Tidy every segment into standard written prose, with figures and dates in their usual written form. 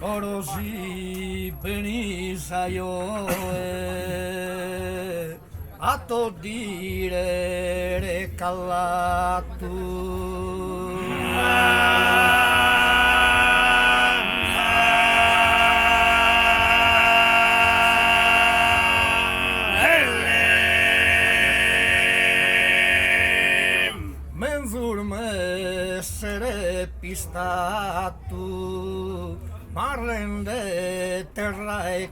Corosi benisaio a to dire recallatu. Essere pistato marrende terra e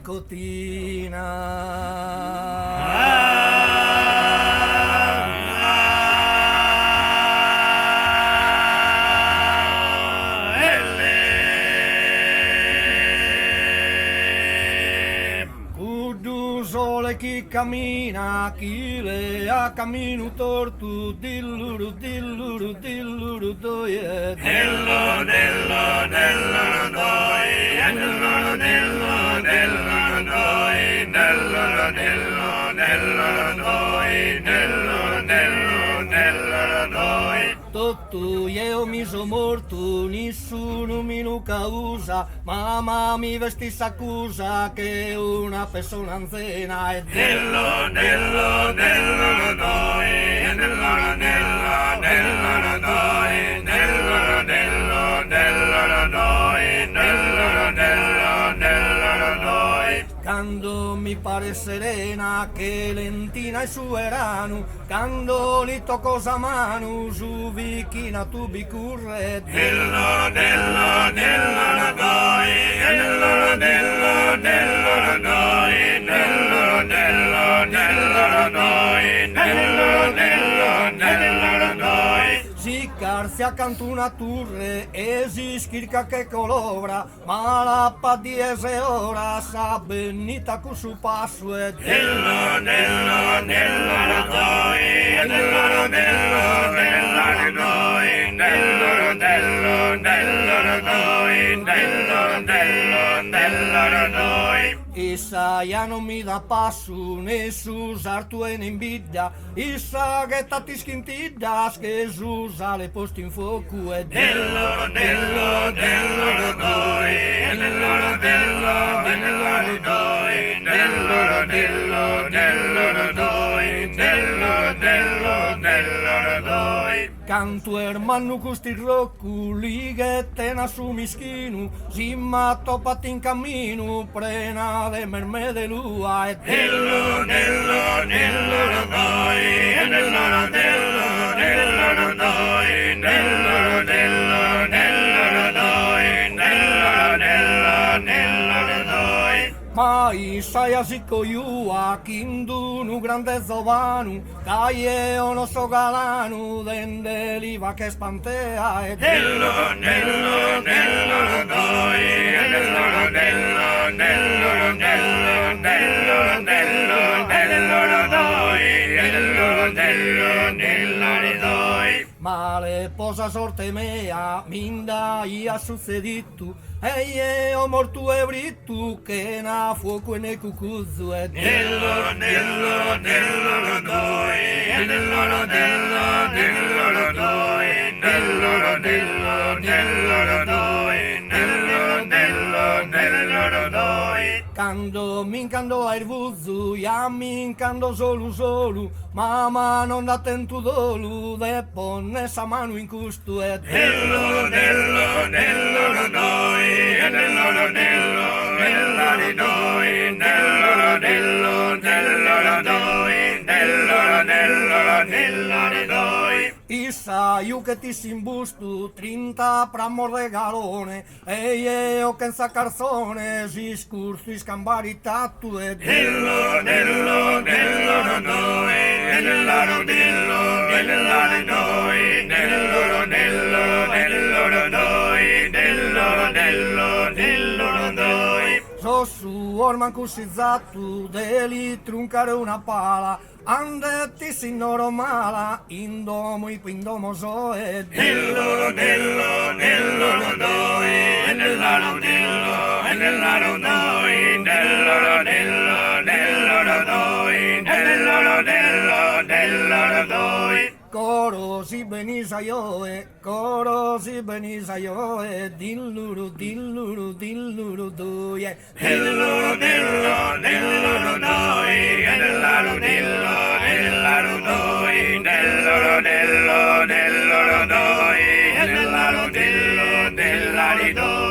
sole chi cammina, chi le ha cammino torto, dilluru, dilluru, dilluru, doie. Dello, dello, dello, doi, dello, dello, dello, doi, dello, dello, dello, doi, dello, dello, dello, doi. Tutto io mi sono morto, nessuno mi lo causa, mamma mi vesti s'accusa che una persona anziana è dello, dello, dello, doi, dello, dello, dello, doi, dello, dello, dello, doi, dello, dello, dello, doi. Quando mi pare serena che lentina e su erano, quando li tocco a mano su vicina tu bicurre dello, dello, dello, doi, dello, dello, dello, doi, dello, dello, dello, doi, dello, dello, dello, doi. si carzia accanto una torre e si schirca che colora, ma la pa diese ora sa benita con su passo e dello, dello, dello, doi, dello, dello, dello, doi, dello, dello, dello, doi, dello, dello, dello, doi. Issa ja non mi dà passo, né su sartu e ne invidia, issa che tatti schintidda, che su sale posto in fuoco e dello, dello, dello, doi, dello, dello, dello, doi, dello, dello, dello, doi, dello, dello, dello, doi. Canto hermano custi rocco, lighette na su mischino, si matto patti in cammino, prena de merme de lua e dello, dello, dello, doi, dello, dello, dello, doi, dello, dello, dello, doi, dello, dello, dello, doi. Ma issa ja sicco iua, kindu nu grande zovanu, caie ono so galanu, dende liva che spantea e dello, dello, dello, doi, dello, dello, dello, dello, dello, dello, dello, doi, dello, dello, dello, doi. Male posa sorte mea, minda ia succedittu, e io mortu e brittu, che na fuoco e ne cucuzzu e dello, dello, dello, doi, dello, dello, dello, doi, dello, dello, dello, doi, dello, dello, dello, doi. Quando mincando a irvuzzu, ja mincando solu, mamma non da tentu dolu, de ponne sa mano in custu e dello, dello, dello, doi, dello, dello, dello, doi, dello, dello, dello, doi, dello, dello, dello, doi. Issa io che ti s'imbustu, 30 pramor de galone, e io che sa carzone, si scursu i scambari tattu e dello, dello, dello, doi, dello, dello, dello, doi, dello, dello, dello, doi, dello, dello, dello, doi. So su orman cussizzattu, deli truncare una pala, andetti signoro mala, indomo i pindomo so e dello, dello, dello, doi, dello, dello, dello, doi, dello, dello, dello, doi, dello, dello, dello, doi. coro si benisaioe, coro si benisaioe, dilluru, dilluru, dilluru, duie. Dillo, dillo, dillo, doi, dillo, dillo, dillo, doi, dillo, dillo, dillo, doi, dillo, dillo, dillo, doi.